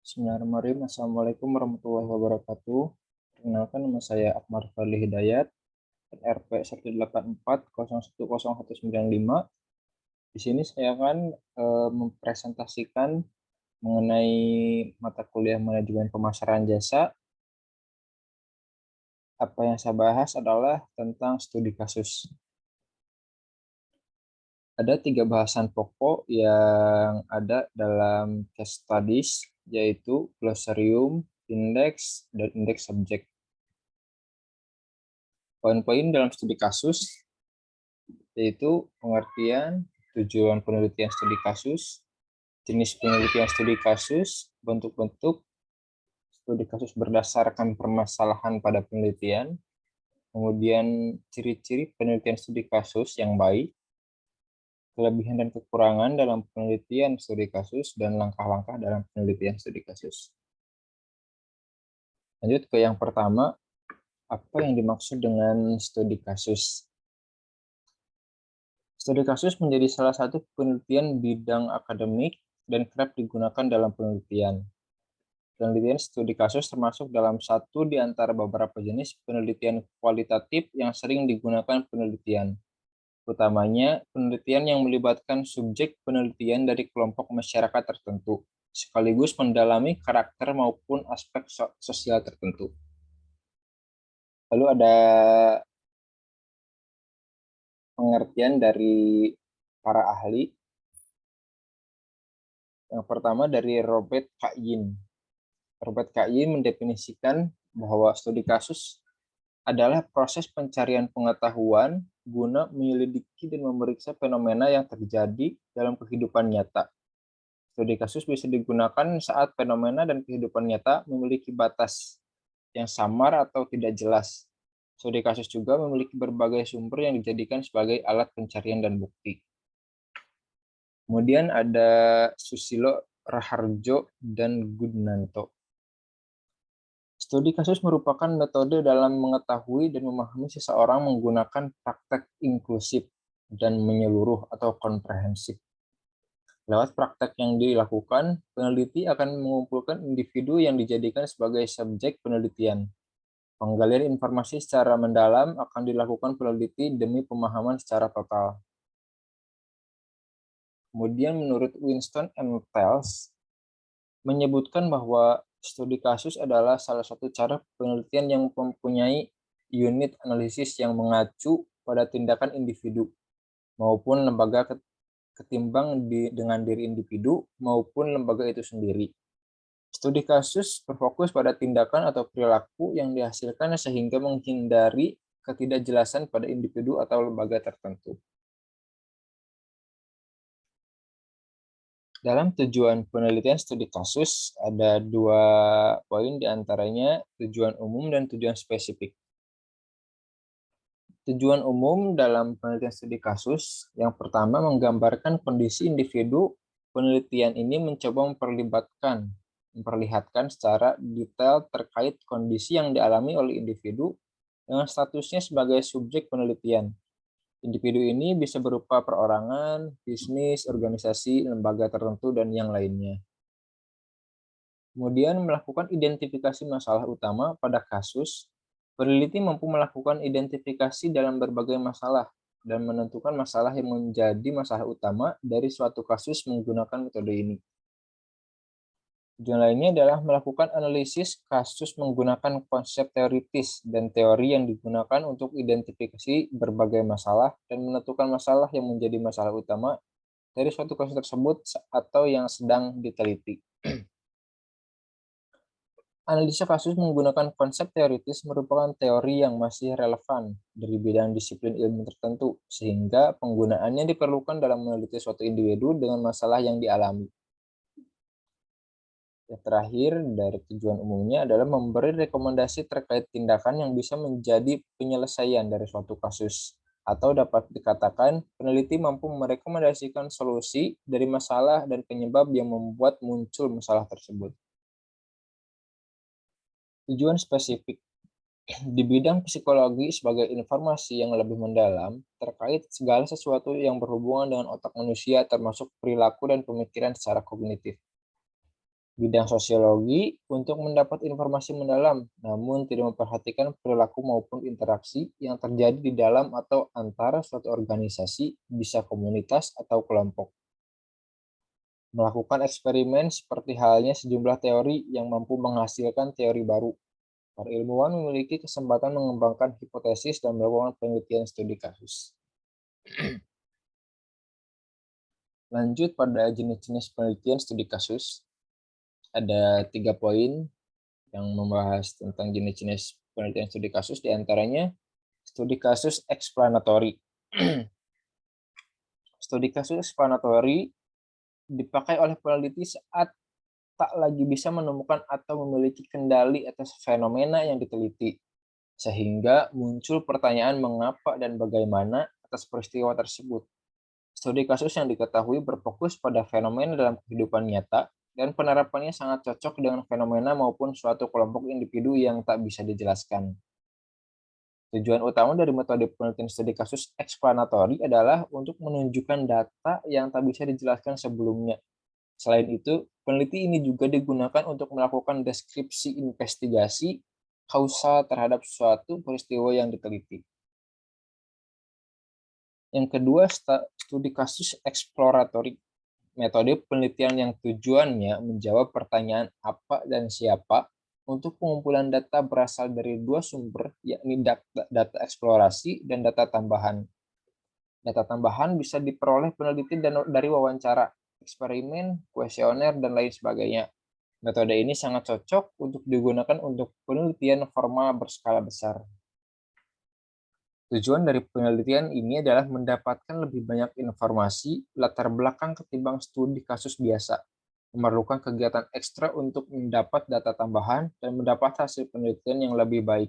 Bismillahirrahmanirrahim. Assalamualaikum warahmatullahi wabarakatuh. Perkenalkan, nama saya Akmal Fadli Hidayat, RP 184010195. Di sini saya akan mempresentasikan mengenai mata kuliah manajemen pemasaran jasa. Apa yang saya bahas adalah tentang studi kasus. Ada 3 bahasan pokok yang ada dalam case studies, yaitu glossarium, indeks, dan indeks subjek. Poin-poin dalam studi kasus yaitu pengertian, tujuan penelitian studi kasus, jenis penelitian studi kasus, bentuk-bentuk studi kasus berdasarkan permasalahan pada penelitian, kemudian ciri-ciri penelitian studi kasus yang baik, kelebihan dan kekurangan dalam penelitian studi kasus, dan langkah-langkah dalam penelitian studi kasus. Lanjut ke yang pertama, apa yang dimaksud dengan studi kasus? Studi kasus menjadi salah satu penelitian bidang akademik dan kerap digunakan dalam penelitian. Penelitian studi kasus termasuk dalam satu di antara beberapa jenis penelitian kualitatif yang sering digunakan penelitian. Utamanya, penelitian yang melibatkan subjek penelitian dari kelompok masyarakat tertentu, sekaligus mendalami karakter maupun aspek sosial tertentu. Lalu ada pengertian dari para ahli. Yang pertama dari Robert Kayin. Robert Kayin mendefinisikan bahwa studi kasus adalah proses pencarian pengetahuan guna menyelidiki dan memeriksa fenomena yang terjadi dalam kehidupan nyata. Studi kasus bisa digunakan saat fenomena dan kehidupan nyata memiliki batas yang samar atau tidak jelas. Studi kasus juga memiliki berbagai sumber yang dijadikan sebagai alat pencarian dan bukti. Kemudian ada Susilo Raharjo dan Gudnanto. Studi kasus merupakan metode dalam mengetahui dan memahami seseorang menggunakan praktek inklusif dan menyeluruh atau komprehensif. Lewat praktek yang dilakukan, peneliti akan mengumpulkan individu yang dijadikan sebagai subjek penelitian. Penggalian informasi secara mendalam akan dilakukan peneliti demi pemahaman secara total. Kemudian menurut Winston M. Pels, menyebutkan bahwa studi kasus adalah salah satu cara penelitian yang mempunyai unit analisis yang mengacu pada tindakan individu maupun lembaga ketimbang dengan diri individu maupun lembaga itu sendiri. Studi kasus berfokus pada tindakan atau perilaku yang dihasilkan sehingga menghindari ketidakjelasan pada individu atau lembaga tertentu. Dalam tujuan penelitian studi kasus, ada 2 poin diantaranya tujuan umum dan tujuan spesifik. Tujuan umum dalam penelitian studi kasus, yang pertama menggambarkan kondisi individu. Penelitian ini mencoba memperlihatkan secara detail terkait kondisi yang dialami oleh individu dengan statusnya sebagai subjek penelitian. Individu ini bisa berupa perorangan, bisnis, organisasi, lembaga tertentu, dan yang lainnya. Kemudian melakukan identifikasi masalah utama pada kasus. Peneliti mampu melakukan identifikasi dalam berbagai masalah dan menentukan masalah yang menjadi masalah utama dari suatu kasus menggunakan metode ini. Tujuan lainnya adalah melakukan analisis kasus menggunakan konsep teoritis dan teori yang digunakan untuk identifikasi berbagai masalah dan menentukan masalah yang menjadi masalah utama dari suatu kasus tersebut atau yang sedang diteliti. Analisa kasus menggunakan konsep teoritis merupakan teori yang masih relevan dari bidang disiplin ilmu tertentu, sehingga penggunaannya diperlukan dalam meneliti suatu individu dengan masalah yang dialami. Yang terakhir, dari tujuan umumnya adalah memberi rekomendasi terkait tindakan yang bisa menjadi penyelesaian dari suatu kasus, atau dapat dikatakan peneliti mampu merekomendasikan solusi dari masalah dan penyebab yang membuat muncul masalah tersebut. Tujuan spesifik di bidang psikologi sebagai informasi yang lebih mendalam terkait segala sesuatu yang berhubungan dengan otak manusia termasuk perilaku dan pemikiran secara kognitif. Bidang sosiologi untuk mendapat informasi mendalam, namun tidak memperhatikan perilaku maupun interaksi yang terjadi di dalam atau antara suatu organisasi, bisa komunitas atau kelompok. Melakukan eksperimen seperti halnya sejumlah teori yang mampu menghasilkan teori baru. Para ilmuwan memiliki kesempatan mengembangkan hipotesis dan melakukan penelitian studi kasus. Lanjut pada jenis-jenis penelitian studi kasus. Ada 3 poin yang membahas tentang jenis-jenis penelitian studi kasus, diantaranya studi kasus explanatory. Studi kasus explanatory dipakai oleh peneliti saat tak lagi bisa menemukan atau memiliki kendali atas fenomena yang diteliti, sehingga muncul pertanyaan mengapa dan bagaimana atas peristiwa tersebut. Studi kasus yang diketahui berfokus pada fenomena dalam kehidupan nyata dan penerapannya sangat cocok dengan fenomena maupun suatu kelompok individu yang tak bisa dijelaskan. Tujuan utama dari metode penelitian studi kasus explanatory adalah untuk menunjukkan data yang tak bisa dijelaskan sebelumnya. Selain itu, peneliti ini juga digunakan untuk melakukan deskripsi investigasi kausal terhadap suatu peristiwa yang diteliti. Yang kedua, studi kasus exploratory. Metode penelitian yang tujuannya menjawab pertanyaan apa dan siapa untuk pengumpulan data berasal dari dua sumber, yakni data eksplorasi dan data tambahan. Data tambahan bisa diperoleh peneliti dari wawancara, eksperimen, kuesioner, dan lain sebagainya. Metode ini sangat cocok untuk digunakan untuk penelitian formal berskala besar. Tujuan dari penelitian ini adalah mendapatkan lebih banyak informasi latar belakang ketimbang studi kasus biasa, memerlukan kegiatan ekstra untuk mendapat data tambahan dan mendapat hasil penelitian yang lebih baik.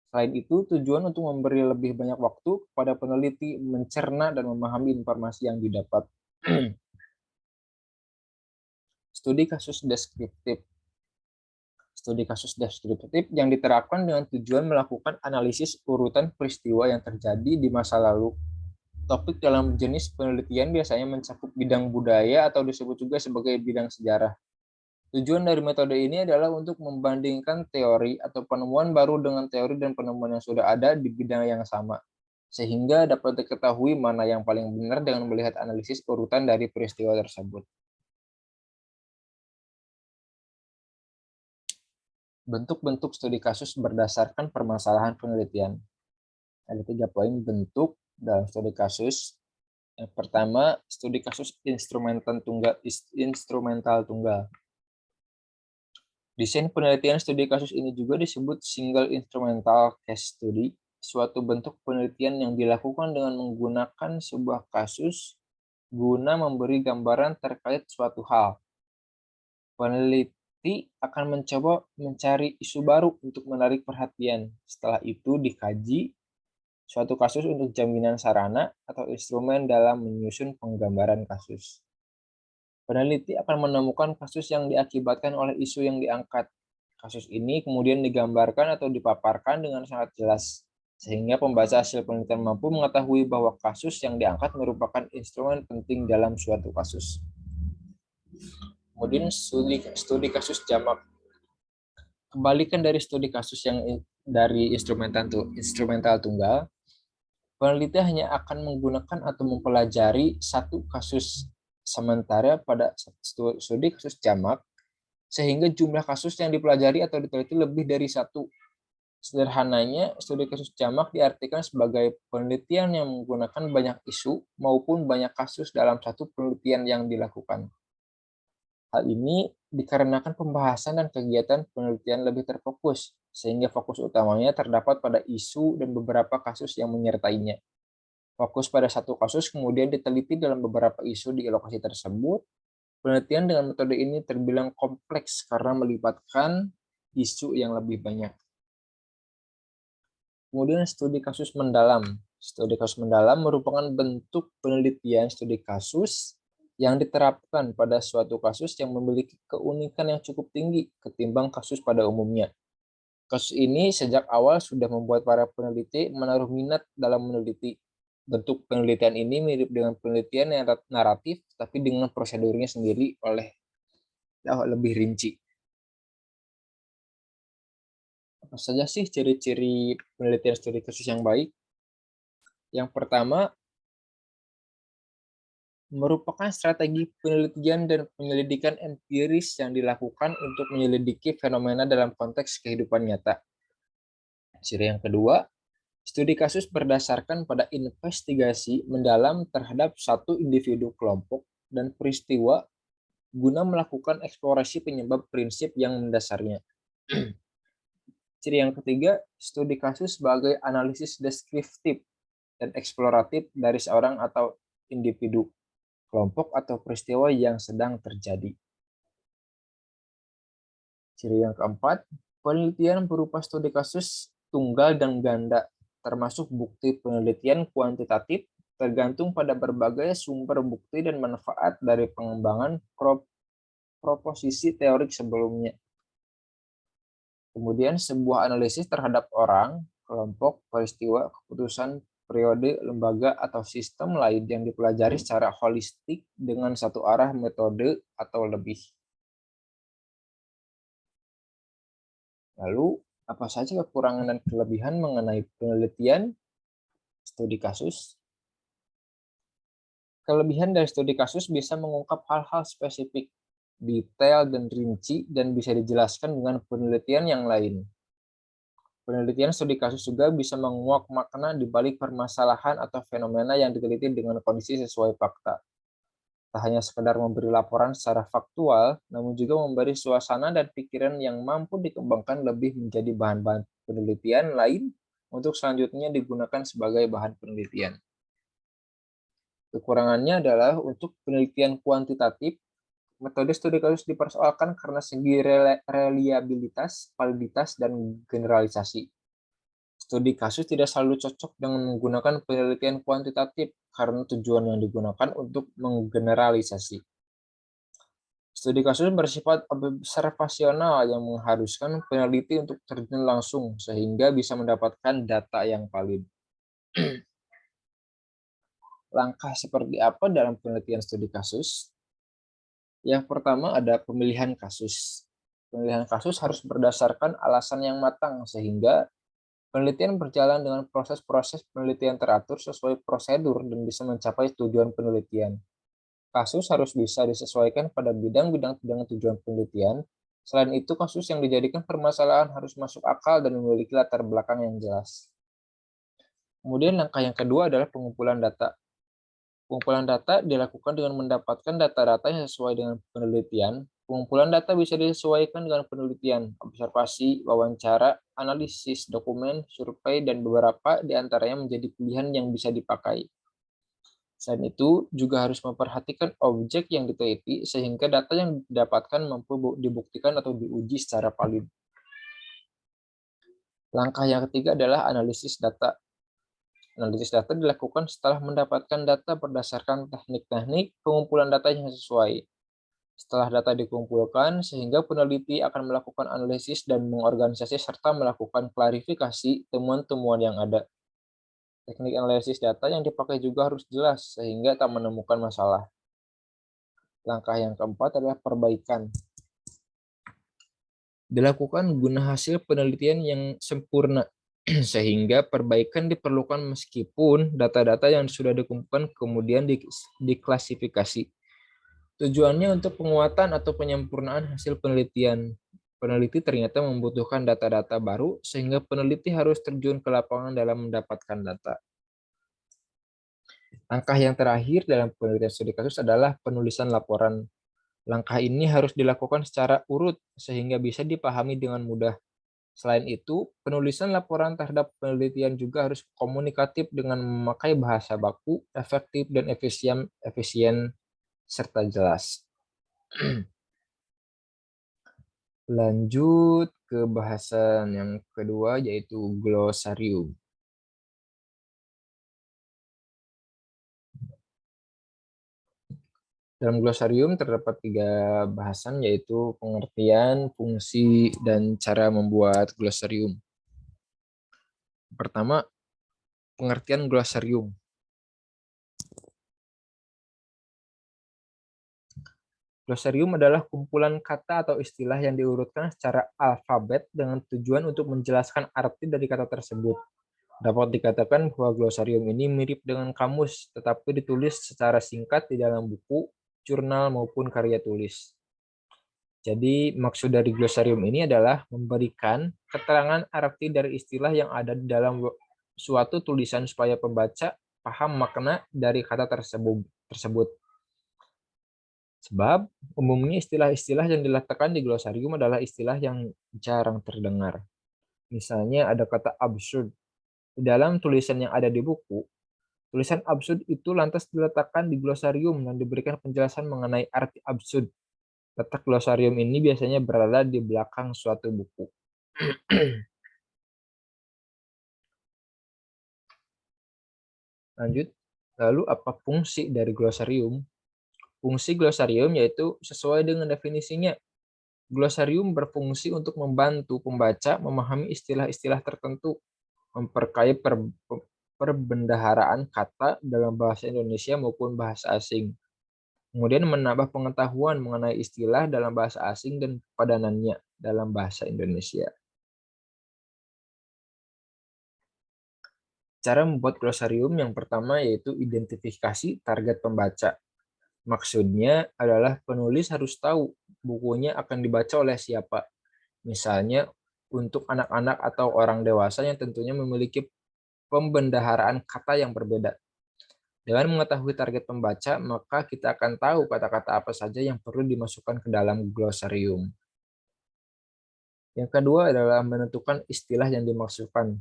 Selain itu, tujuan untuk memberi lebih banyak waktu kepada peneliti mencerna dan memahami informasi yang didapat. Studi kasus deskriptif. Studi kasus deskriptif yang diterapkan dengan tujuan melakukan analisis urutan peristiwa yang terjadi di masa lalu. Topik dalam jenis penelitian biasanya mencakup bidang budaya atau disebut juga sebagai bidang sejarah. Tujuan dari metode ini adalah untuk membandingkan teori atau penemuan baru dengan teori dan penemuan yang sudah ada di bidang yang sama, sehingga dapat diketahui mana yang paling benar dengan melihat analisis urutan dari peristiwa tersebut. Bentuk-bentuk studi kasus berdasarkan permasalahan penelitian. Ada 3 poin bentuk dalam studi kasus. Yang pertama, studi kasus instrumental tunggal. Desain penelitian studi kasus ini juga disebut single instrumental case study, suatu bentuk penelitian yang dilakukan dengan menggunakan sebuah kasus guna memberi gambaran terkait suatu hal. Peneliti akan mencoba mencari isu baru untuk menarik perhatian. Setelah itu dikaji suatu kasus untuk jaminan sarana atau instrumen dalam menyusun penggambaran kasus. Peneliti akan menemukan kasus yang diakibatkan oleh isu yang diangkat. Kasus ini kemudian digambarkan atau dipaparkan dengan sangat jelas, sehingga pembaca hasil penelitian mampu mengetahui bahwa kasus yang diangkat merupakan instrumen penting dalam suatu kasus. Kemudian studi kasus jamak. Kebalikan dari studi kasus yang dari instrumental tunggal, peneliti hanya akan menggunakan atau mempelajari satu kasus, sementara pada studi kasus jamak, sehingga jumlah kasus yang dipelajari atau diteliti lebih dari satu. Sederhananya, studi kasus jamak diartikan sebagai penelitian yang menggunakan banyak isu maupun banyak kasus dalam satu penelitian yang dilakukan. Hal ini dikarenakan pembahasan dan kegiatan penelitian lebih terfokus, sehingga fokus utamanya terdapat pada isu dan beberapa kasus yang menyertainya. Fokus pada satu kasus kemudian diteliti dalam beberapa isu di lokasi tersebut. Penelitian dengan metode ini terbilang kompleks karena melibatkan isu yang lebih banyak. Kemudian studi kasus mendalam. Studi kasus mendalam merupakan bentuk penelitian studi kasus yang diterapkan pada suatu kasus yang memiliki keunikan yang cukup tinggi ketimbang kasus pada umumnya. Kasus ini sejak awal sudah membuat para peneliti menaruh minat dalam meneliti. Bentuk penelitian ini mirip dengan penelitian yang naratif, tapi dengan prosedurnya sendiri lebih rinci. Apa saja sih ciri-ciri penelitian studi kasus yang baik? Yang pertama, merupakan strategi penelitian dan penyelidikan empiris yang dilakukan untuk menyelidiki fenomena dalam konteks kehidupan nyata. Ciri yang kedua, studi kasus berdasarkan pada investigasi mendalam terhadap satu individu, kelompok, dan peristiwa guna melakukan eksplorasi penyebab prinsip yang mendasarnya. Ciri yang ketiga, studi kasus sebagai analisis deskriptif dan eksploratif dari seorang atau individu, kelompok, atau peristiwa yang sedang terjadi. Ciri yang keempat, penelitian berupa studi kasus tunggal dan ganda, termasuk bukti penelitian kuantitatif, tergantung pada berbagai sumber bukti dan manfaat dari pengembangan proposisi teorik sebelumnya. Kemudian sebuah analisis terhadap orang, kelompok, peristiwa, keputusan, periode, lembaga, atau sistem lain yang dipelajari secara holistik dengan satu arah, metode, atau lebih. Lalu, apa saja kekurangan dan kelebihan mengenai penelitian studi kasus? Kelebihan dari studi kasus bisa mengungkap hal-hal spesifik, detail, dan rinci, dan bisa dijelaskan dengan penelitian yang lain. Penelitian studi kasus juga bisa menguak makna di balik permasalahan atau fenomena yang diteliti dengan kondisi sesuai fakta. Tak hanya sekedar memberi laporan secara faktual, namun juga memberi suasana dan pikiran yang mampu dikembangkan lebih menjadi bahan-bahan penelitian lain untuk selanjutnya digunakan sebagai bahan penelitian. Kekurangannya adalah untuk penelitian kuantitatif, metode studi kasus dipersoalkan karena segi reliabilitas, validitas, dan generalisasi. Studi kasus tidak selalu cocok dengan menggunakan penelitian kuantitatif karena tujuan yang digunakan untuk menggeneralisasi. Studi kasus bersifat observasional yang mengharuskan peneliti untuk terjun langsung sehingga bisa mendapatkan data yang valid. Langkah seperti apa dalam penelitian studi kasus? Yang pertama ada pemilihan kasus. Pemilihan kasus harus berdasarkan alasan yang matang sehingga penelitian berjalan dengan proses-proses penelitian teratur sesuai prosedur dan bisa mencapai tujuan penelitian. Kasus harus bisa disesuaikan pada bidang-bidang dengan tujuan penelitian. Selain itu, kasus yang dijadikan permasalahan harus masuk akal dan memiliki latar belakang yang jelas. Kemudian langkah yang kedua adalah pengumpulan data. Pengumpulan data dilakukan dengan mendapatkan data-data yang sesuai dengan penelitian. Pengumpulan data bisa disesuaikan dengan penelitian, observasi, wawancara, analisis, dokumen, survei, dan beberapa di antaranya menjadi pilihan yang bisa dipakai. Selain itu, juga harus memperhatikan objek yang diteliti sehingga data yang didapatkan mampu dibuktikan atau diuji secara valid. Langkah yang ketiga adalah analisis data. Analisis data dilakukan setelah mendapatkan data berdasarkan teknik-teknik pengumpulan data yang sesuai. Setelah data dikumpulkan, sehingga peneliti akan melakukan analisis dan mengorganisasi serta melakukan klarifikasi temuan-temuan yang ada. Teknik analisis data yang dipakai juga harus jelas sehingga tak menemukan masalah. Langkah yang keempat adalah perbaikan. Dilakukan guna hasil penelitian yang sempurna, sehingga perbaikan diperlukan meskipun data-data yang sudah dikumpulkan kemudian diklasifikasi. Tujuannya untuk penguatan atau penyempurnaan hasil penelitian. Peneliti ternyata membutuhkan data-data baru, sehingga peneliti harus terjun ke lapangan dalam mendapatkan data. Langkah yang terakhir dalam penelitian studi kasus adalah penulisan laporan. Langkah ini harus dilakukan secara urut, sehingga bisa dipahami dengan mudah. Selain itu, penulisan laporan terhadap penelitian juga harus komunikatif dengan memakai bahasa baku, efektif, dan efisien serta jelas. Lanjut ke bahasan yang kedua, yaitu glosarium. Dalam glosarium terdapat 3 bahasan, yaitu pengertian, fungsi, dan cara membuat glosarium. Pertama, pengertian glosarium. Glosarium adalah kumpulan kata atau istilah yang diurutkan secara alfabet dengan tujuan untuk menjelaskan arti dari kata tersebut. Dapat dikatakan bahwa glosarium ini mirip dengan kamus, tetapi ditulis secara singkat di dalam buku, jurnal, maupun karya tulis. Jadi, maksud dari glosarium ini adalah memberikan keterangan arti dari istilah yang ada di dalam suatu tulisan supaya pembaca paham makna dari kata tersebut. Sebab, umumnya istilah-istilah yang diletakkan di glosarium adalah istilah yang jarang terdengar. Misalnya ada kata absurd. Di dalam tulisan yang ada di buku, tulisan absurd itu lantas diletakkan di glosarium dan diberikan penjelasan mengenai arti absurd. Letak glosarium ini biasanya berada di belakang suatu buku. Lanjut, lalu apa fungsi dari glosarium? Fungsi glosarium yaitu sesuai dengan definisinya. Glosarium berfungsi untuk membantu pembaca memahami istilah-istilah tertentu, memperkaya perbendaharaan kata dalam bahasa Indonesia maupun bahasa asing. Kemudian menambah pengetahuan mengenai istilah dalam bahasa asing dan padanannya dalam bahasa Indonesia. Cara membuat glosarium yang pertama yaitu identifikasi target pembaca. Maksudnya adalah penulis harus tahu bukunya akan dibaca oleh siapa. Misalnya untuk anak-anak atau orang dewasa yang tentunya memiliki pembendaharaan kata yang berbeda. Dengan mengetahui target pembaca, maka kita akan tahu kata-kata apa saja yang perlu dimasukkan ke dalam glosarium. Yang kedua adalah menentukan istilah yang dimaksudkan.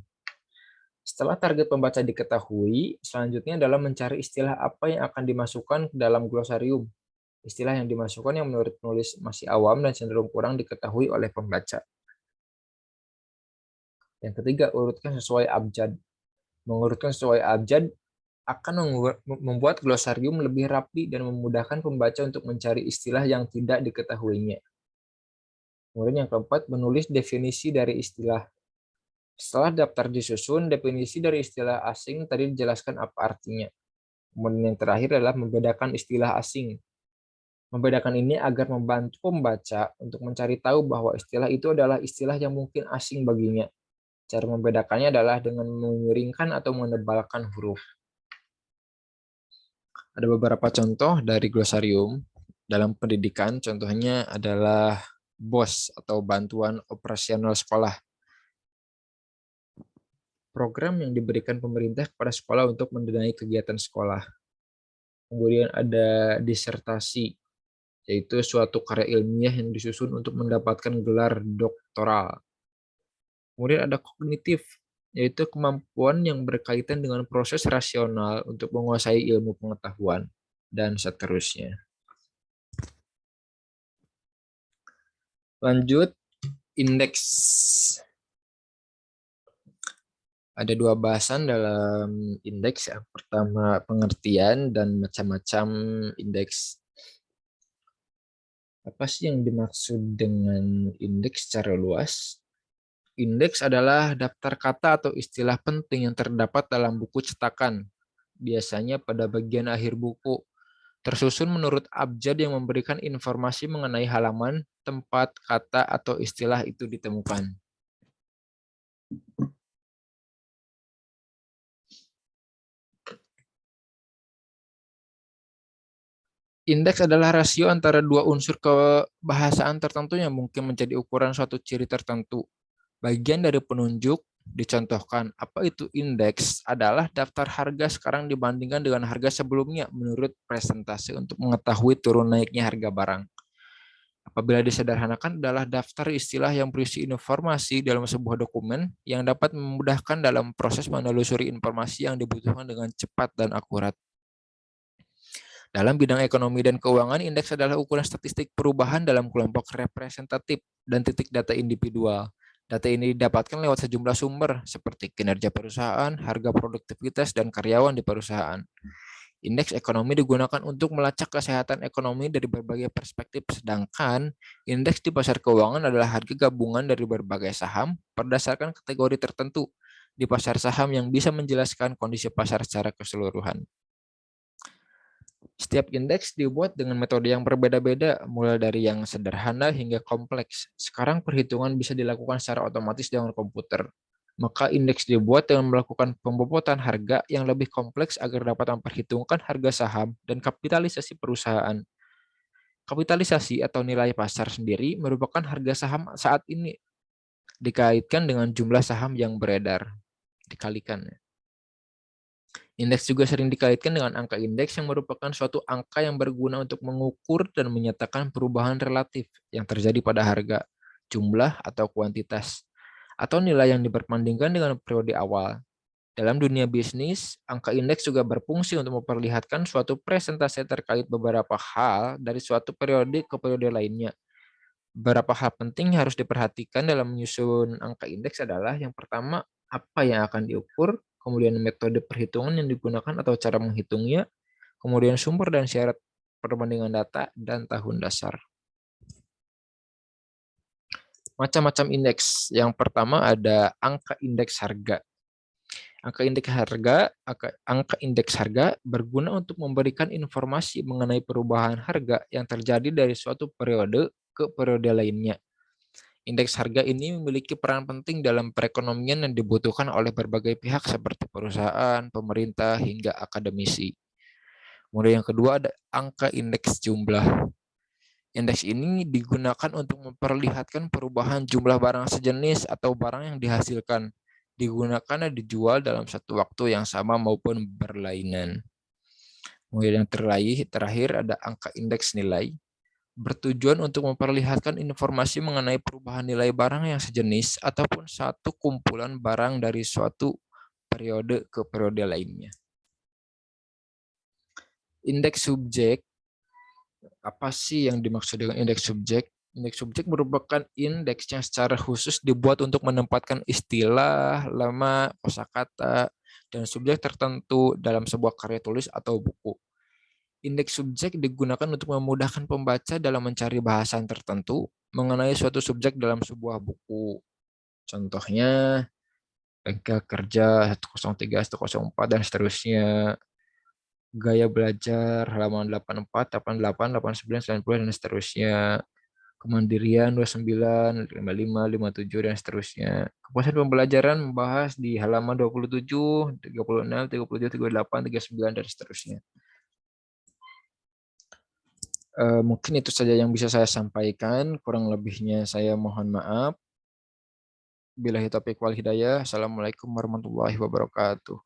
Setelah target pembaca diketahui, selanjutnya adalah mencari istilah apa yang akan dimasukkan ke dalam glosarium. Istilah yang dimasukkan yang menurut penulis masih awam dan cenderung kurang diketahui oleh pembaca. Yang ketiga, urutkan sesuai abjad. Mengurutkan sesuai abjad akan membuat glosarium lebih rapi dan memudahkan pembaca untuk mencari istilah yang tidak diketahuinya. Kemudian yang keempat, menulis definisi dari istilah. Setelah daftar disusun, definisi dari istilah asing tadi dijelaskan apa artinya. Kemudian yang terakhir adalah membedakan istilah asing. Membedakan ini agar membantu pembaca untuk mencari tahu bahwa istilah itu adalah istilah yang mungkin asing baginya. Cara membedakannya adalah dengan memiringkan atau menebalkan huruf. Ada beberapa contoh dari glosarium dalam pendidikan, contohnya adalah BOS atau Bantuan Operasional Sekolah. Program yang diberikan pemerintah kepada sekolah untuk mendanai kegiatan sekolah. Kemudian ada disertasi, yaitu suatu karya ilmiah yang disusun untuk mendapatkan gelar doktoral. Kemudian ada kognitif, yaitu kemampuan yang berkaitan dengan proses rasional untuk menguasai ilmu pengetahuan, dan seterusnya. Lanjut, indeks. Ada dua bahasan dalam indeks. Yang pertama, pengertian dan macam-macam indeks. Apa sih yang dimaksud dengan indeks secara luas? Indeks adalah daftar kata atau istilah penting yang terdapat dalam buku cetakan, biasanya pada bagian akhir buku, tersusun menurut abjad yang memberikan informasi mengenai halaman, tempat, kata, atau istilah itu ditemukan. Indeks adalah rasio antara dua unsur kebahasaan tertentu yang mungkin menjadi ukuran suatu ciri tertentu. Bagian dari penunjuk dicontohkan. Apa itu indeks? Adalah daftar harga sekarang dibandingkan dengan harga sebelumnya menurut presentasi untuk mengetahui turun naiknya harga barang. Apabila disederhanakan adalah daftar istilah yang berisi informasi dalam sebuah dokumen yang dapat memudahkan dalam proses menelusuri informasi yang dibutuhkan dengan cepat dan akurat. Dalam bidang ekonomi dan keuangan, indeks adalah ukuran statistik perubahan dalam kelompok representatif dan titik data individual. Data ini didapatkan lewat sejumlah sumber, seperti kinerja perusahaan, harga produktivitas, dan karyawan di perusahaan. Indeks ekonomi digunakan untuk melacak kesehatan ekonomi dari berbagai perspektif, sedangkan indeks di pasar keuangan adalah harga gabungan dari berbagai saham berdasarkan kategori tertentu di pasar saham yang bisa menjelaskan kondisi pasar secara keseluruhan. Setiap indeks dibuat dengan metode yang berbeda-beda, mulai dari yang sederhana hingga kompleks. Sekarang perhitungan bisa dilakukan secara otomatis dengan komputer. Maka indeks dibuat dengan melakukan pembobotan harga yang lebih kompleks agar dapat memperhitungkan harga saham dan kapitalisasi perusahaan. Kapitalisasi atau nilai pasar sendiri merupakan harga saham saat ini dikaitkan dengan jumlah saham yang beredar. Dikalikan. Indeks juga sering dikaitkan dengan angka indeks yang merupakan suatu angka yang berguna untuk mengukur dan menyatakan perubahan relatif yang terjadi pada harga, jumlah atau kuantitas, atau nilai yang diperbandingkan dengan periode awal. Dalam dunia bisnis, angka indeks juga berfungsi untuk memperlihatkan suatu presentase terkait beberapa hal dari suatu periode ke periode lainnya. Beberapa hal penting yang harus diperhatikan dalam menyusun angka indeks adalah yang pertama, apa yang akan diukur, kemudian metode perhitungan yang digunakan atau cara menghitungnya, kemudian sumber dan syarat perbandingan data, dan tahun dasar. Macam-macam indeks. Yang pertama ada angka indeks harga. Angka indeks harga berguna untuk memberikan informasi mengenai perubahan harga yang terjadi dari suatu periode ke periode lainnya. Indeks harga ini memiliki peran penting dalam perekonomian yang dibutuhkan oleh berbagai pihak seperti perusahaan, pemerintah, hingga akademisi. Kemudian yang kedua ada angka indeks jumlah. Indeks ini digunakan untuk memperlihatkan perubahan jumlah barang sejenis atau barang yang dihasilkan, digunakan dan dijual dalam satu waktu yang sama maupun berlainan. Kemudian yang terakhir ada angka indeks nilai, bertujuan untuk memperlihatkan informasi mengenai perubahan nilai barang yang sejenis ataupun satu kumpulan barang dari suatu periode ke periode lainnya. Indeks subjek, apa sih yang dimaksud dengan indeks subjek? Indeks subjek merupakan indeks yang secara khusus dibuat untuk menempatkan istilah, lema, kosakata, dan subjek tertentu dalam sebuah karya tulis atau buku. Indeks subjek digunakan untuk memudahkan pembaca dalam mencari bahasan tertentu mengenai suatu subjek dalam sebuah buku. Contohnya, bengkel kerja 103, 104, dan seterusnya. Gaya belajar halaman 84, 88, 89, 90, dan seterusnya. Kemandirian 29, 55, 57, dan seterusnya. Kepuasan pembelajaran membahas di halaman 27, 36, 37, 38, 39, dan seterusnya. Mungkin itu saja yang bisa saya sampaikan. Kurang lebihnya saya mohon maaf. Billahi taufiq wal hidayah. Assalamualaikum warahmatullahi wabarakatuh.